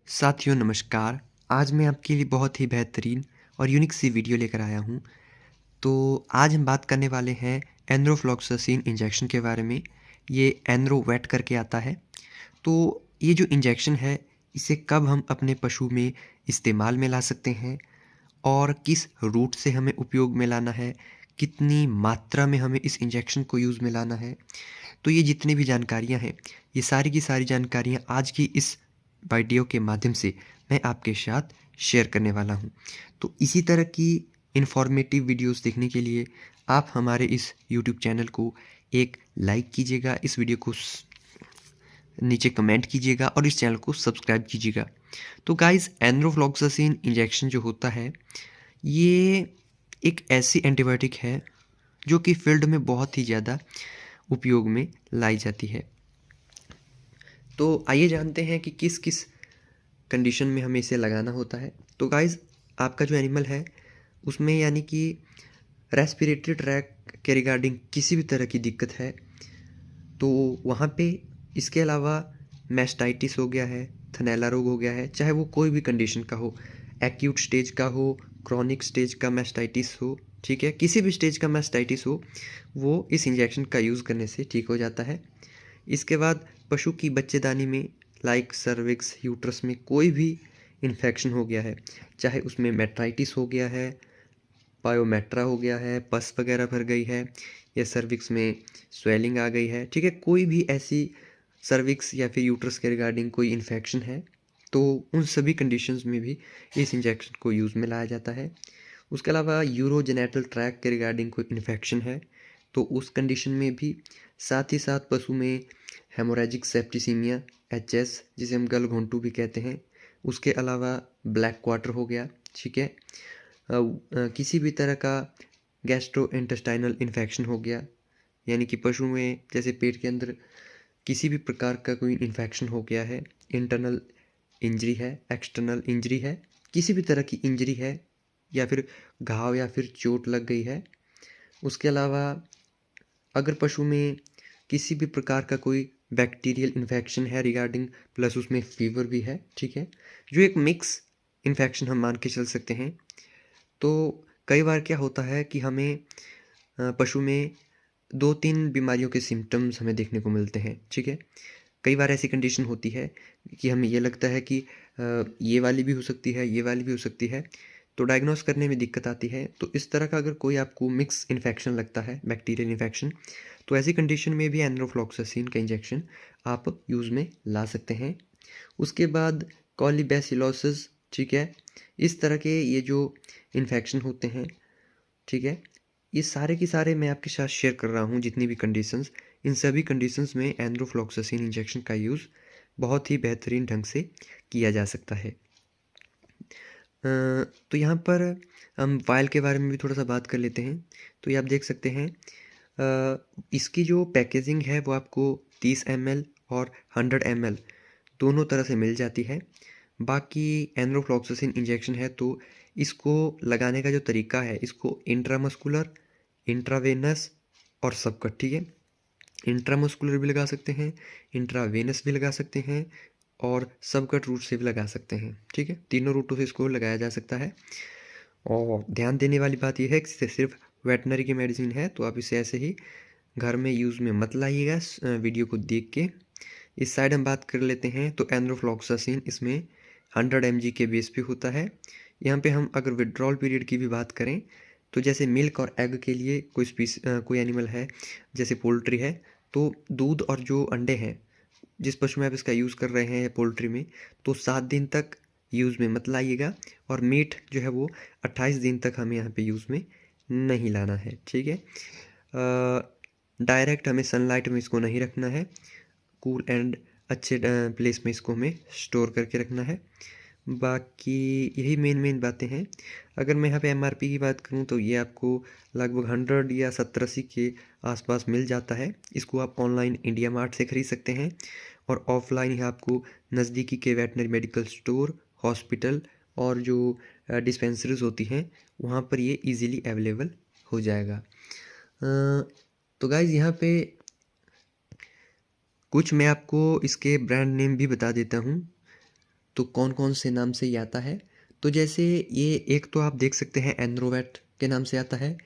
साथियों नमस्कार। आज मैं आपके लिए बहुत ही बेहतरीन और यूनिक सी वीडियो लेकर आया हूँ। तो आज हम बात करने वाले हैं एंड्रोफ्लॉक्सासिन इंजेक्शन के बारे में। ये एंड्रोवेट करके आता है। तो ये जो इंजेक्शन है इसे कब हम अपने पशु में इस्तेमाल में ला सकते हैं और किस रूट से हमें उपयोग में लाना है, कितनी मात्रा में हमें इस इंजेक्शन को यूज़ में लाना है। तो ये जितनी भी जानकारियाँ हैं, ये सारी की सारी जानकारियाँ आज की इस वीडियो के माध्यम से मैं आपके साथ शेयर करने वाला हूँ। तो इसी तरह की इन्फॉर्मेटिव वीडियोस देखने के लिए आप हमारे इस यूट्यूब चैनल को एक लाइक कीजिएगा, इस वीडियो को नीचे कमेंट कीजिएगा और इस चैनल को सब्सक्राइब कीजिएगा। तो गाइस, एंड्रोफ्लॉक्सासिन इंजेक्शन जो होता है ये एक ऐसी एंटीबायोटिक है जो कि फील्ड में बहुत ही ज़्यादा उपयोग में लाई जाती है। तो आइए जानते हैं कि किस किस कंडीशन में हमें इसे लगाना होता है। तो गाइज़, आपका जो एनिमल है उसमें यानी कि रेस्पिरेटरी ट्रैक के रिगार्डिंग किसी भी तरह की दिक्कत है तो वहाँ पे इसके अलावा मैस्टाइटिस हो गया है, थनैला रोग हो गया है, चाहे वो कोई भी कंडीशन का हो, एक्यूट स्टेज का हो, क्रॉनिक स्टेज का मैस्टाइटिस हो, ठीक है, किसी भी स्टेज का मैस्टाइटिस हो, वो इस इंजेक्शन का यूज़ करने से ठीक हो जाता है। इसके बाद पशु की बच्चेदानी में लाइक सर्विक्स, यूट्रस में कोई भी इन्फेक्शन हो गया है, चाहे उसमें मेट्राइटिस हो गया है, पायोमेट्रा हो गया है, पस वगैरह भर गई है या सर्विक्स में स्वेलिंग आ गई है, ठीक है, कोई भी ऐसी सर्विक्स या फिर यूट्रस के रिगार्डिंग कोई इन्फेक्शन है तो उन सभी कंडीशंस में भी इस इंजेक्शन को यूज़ में लाया जाता है। उसके अलावा यूरोजेनेटल ट्रैक के रिगार्डिंग कोई इन्फेक्शन है तो उस कंडीशन में भी, साथ ही साथ पशु में हेमोरेजिक सेप्टिसीमिया एचएस जिसे हम गलघोंटू भी कहते हैं, उसके अलावा ब्लैक क्वार्टर हो गया, ठीक है, किसी भी तरह का गैस्ट्रोइंटेस्टाइनल इन्फेक्शन हो गया, यानी कि पशु में जैसे पेट के अंदर किसी भी प्रकार का कोई इन्फेक्शन हो गया है, इंटरनल इंजरी है, एक्सटर्नल इंजरी है, किसी भी तरह की इंजरी है या फिर घाव या फिर चोट लग गई है। उसके अलावा अगर पशु में किसी भी प्रकार का कोई बैक्टीरियल इन्फेक्शन है रिगार्डिंग, प्लस उसमें फीवर भी है, ठीक है, जो एक मिक्स इन्फेक्शन हम मान के चल सकते हैं। तो कई बार क्या होता है कि हमें पशु में 2-3 बीमारियों के सिम्पटम्स हमें देखने को मिलते हैं, ठीक है। कई बार ऐसी कंडीशन होती है कि हमें ये लगता है कि ये वाली भी हो सकती है, ये वाली भी हो सकती है, तो डायग्नोस करने में दिक्कत आती है। तो इस तरह का अगर कोई आपको मिक्स इन्फेक्शन लगता है, बैक्टीरियल इन्फेक्शन, तो ऐसी कंडीशन में भी एंड्रोफ्लॉक्सासिन का इंजेक्शन आप यूज़ में ला सकते हैं। उसके बाद कॉलीबैसिलोसिस, ठीक है, इस तरह के ये जो इन्फेक्शन होते हैं, ठीक है, ये सारे के सारे मैं आपके साथ शेयर कर रहा हूँ जितनी भी कंडीशंस, इन सभी कंडीशंस में एंड्रोफ्लॉक्सासिन इंजेक्शन का यूज़ बहुत ही बेहतरीन ढंग से किया जा सकता है। तो यहाँ पर हम वायल के बारे में भी थोड़ा सा बात कर लेते हैं। तो ये आप देख सकते हैं, इसकी जो पैकेजिंग है वो आपको 30 ml और 100 ml दोनों तरह से मिल जाती है। बाकी एंड्रोफ्लॉक्सासिन इंजेक्शन है तो इसको लगाने का जो तरीका है, इसको इंट्रामस्कुलर, इंट्रावेनस और सबकट, ठीक है, इंट्रामस्कुलर भी लगा सकते हैं, इंट्रावेनस भी लगा सकते हैं और सबकट रूट से भी लगा सकते हैं, ठीक है, तीनों रूटों से इसको लगाया जा सकता है। और ध्यान देने वाली बात यह है कि सिर्फ वेटनरी की मेडिसिन है तो आप इसे ऐसे ही घर में यूज़ में मत लाइएगा। वीडियो को देख के इस साइड हम बात कर लेते हैं। तो एंड्रोफ्लॉक्सासिन इसमें 100 mg के बेस पे होता है। यहाँ पे हम अगर विड्रॉल पीरियड की भी बात करें तो जैसे मिल्क और एग के लिए कोई एनिमल है, जैसे पोल्ट्री है, तो दूध और जो अंडे हैं जिस पशु में आप इसका यूज़ कर रहे हैं पोल्ट्री में, तो 7 दिन तक यूज़ में मत लाइएगा और मीट जो है वो 28 दिन तक हमें यहाँ पे यूज़ में नहीं लाना है, ठीक है। डायरेक्ट हमें सनलाइट में इसको नहीं रखना है, कूल एंड अच्छे प्लेस में इसको हमें स्टोर करके रखना है। बाकी यही मेन बातें हैं। अगर मैं यहाँ पे एमआरपी की बात करूँ तो ये आपको लगभग 100 या 70-80 के आसपास मिल जाता है। इसको आप ऑनलाइन इंडिया मार्ट से ख़रीद सकते हैं और ऑफलाइन ही आपको नज़दीकी के वेटनरी मेडिकल स्टोर, हॉस्पिटल और जो डिस्पेंसरीज होती हैं वहाँ पर ये इजीली अवेलेबल हो जाएगा। तो गाइज़, यहाँ पे कुछ मैं आपको इसके ब्रांड नेम भी बता देता हूँ। तो कौन कौन से नाम से ये आता है? तो जैसे ये एक तो आप देख सकते हैं एनरोवेट के नाम से आता है,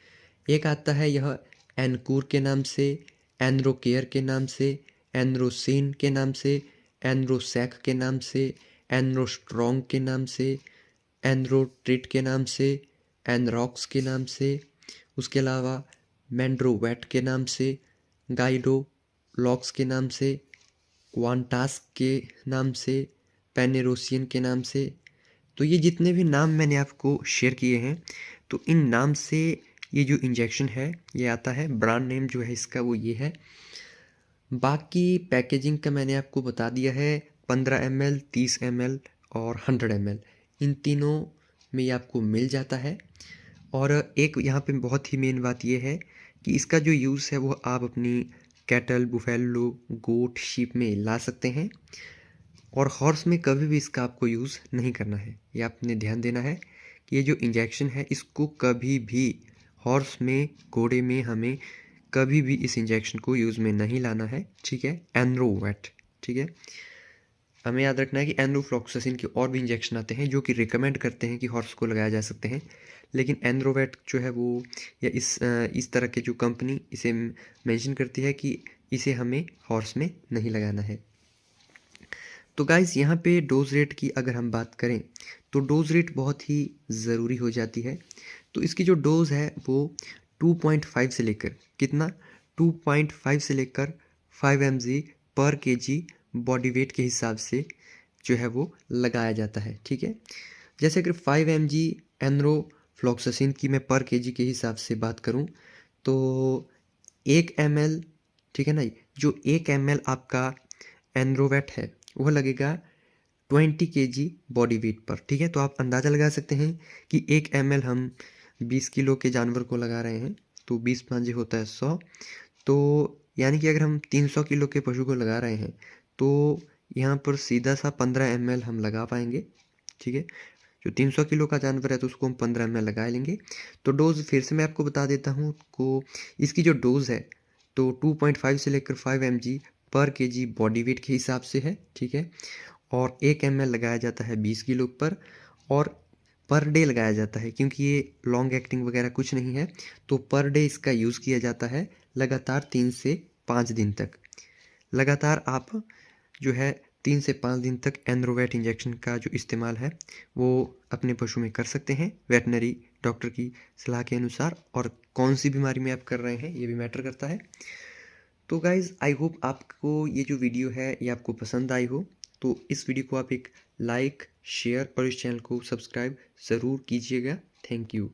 एक आता है यह एनकूर के नाम से, एनरोकेयर के नाम से, एनरोसिन के नाम से, एनरोसैक के नाम से, एनरोस्ट्रॉन्ग के नाम से, एनरोट्रिट के नाम से, एनरॉक्स के नाम से, उसके अलावा मैंड्रोवेट के नाम से, गाइडोलॉक्स के नाम से, क्वांटास के नाम से, पेनेरोसियन के नाम से। तो ये जितने भी नाम मैंने आपको शेयर किए हैं, तो इन नाम से ये जो इंजेक्शन है ये आता है। ब्रांड नेम जो है इसका वो ये है। बाकी पैकेजिंग का मैंने आपको बता दिया है, 15 ml, 30 ml और 100 ml, इन तीनों में ये आपको मिल जाता है। और एक यहाँ पे बहुत ही मेन बात ये है कि इसका जो यूज़ है वो आप अपनी कैटल, बुफेलो, गोट, शीप में ला सकते हैं, और हॉर्स में कभी भी इसका आपको यूज़ नहीं करना है। ये आपने ध्यान देना है कि ये जो इंजेक्शन है इसको कभी भी हॉर्स में, घोड़े में हमें कभी भी इस इंजेक्शन को यूज़ में नहीं लाना है, ठीक है। एनरोवेट, ठीक है। हमें याद रखना है कि एनरोफ्लॉक्सासिन के और भी इंजेक्शन आते हैं जो कि रिकमेंड करते हैं कि हॉर्स को लगाया जा सकते हैं, लेकिन एनरोवेट जो है वो, या इस तरह के जो कंपनी इसे मेंशन करती है कि इसे हमें हॉर्स में नहीं लगाना है। तो गाइज़ यहाँ पे डोज रेट की अगर हम बात करें तो डोज रेट बहुत ही ज़रूरी हो जाती है। तो इसकी जो डोज़ है वो 2.5 से लेकर कितना, 2.5 से लेकर 5 mg पर kg बॉडी वेट के हिसाब से जो है वो लगाया जाता है, ठीक है। जैसे अगर 5 mg एनरोफ्लॉक्सासिन की मैं पर kg के हिसाब से बात करूं तो 1 ml, ठीक है ना, जो 1 ml आपका एनरोवेट है वह लगेगा 20 kg बॉडी वेट पर, ठीक है। तो आप अंदाज़ा लगा सकते हैं कि 1 ml हम 20 किलो के जानवर को लगा रहे हैं, तो 20 पाँजे होता है 100, तो यानी कि अगर हम 300 किलो के पशु को लगा रहे हैं तो यहाँ पर सीधा सा 15 ml हम लगा पाएंगे, ठीक है। जो 300 किलो का जानवर है तो उसको हम 15 ml लगा लेंगे। तो डोज़ फिर से मैं आपको बता देता हूँ को, इसकी जो डोज़ है तो 2.5 से लेकर 5 mg पर kg बॉडी वेट के हिसाब से है, ठीक है। और 1 ml लगाया जाता है 20 किलो पर, और पर डे लगाया जाता है क्योंकि ये लॉन्ग एक्टिंग वगैरह कुछ नहीं है, तो पर डे इसका यूज़ किया जाता है लगातार 3 से 5 दिन तक। लगातार आप जो है 3 से 5 दिन तक एनरोवेट इंजेक्शन का जो इस्तेमाल है वो अपने पशु में कर सकते हैं वेटनरी डॉक्टर की सलाह के अनुसार, और कौन सी बीमारी में आप कर रहे हैं ये भी मैटर करता है। तो गाइज़ आई होप आपको ये जो वीडियो है ये आपको पसंद आई हो। तो इस वीडियो को आप एक लाइक, शेयर और इस चैनल को सब्सक्राइब ज़रूर कीजिएगा। Thank you.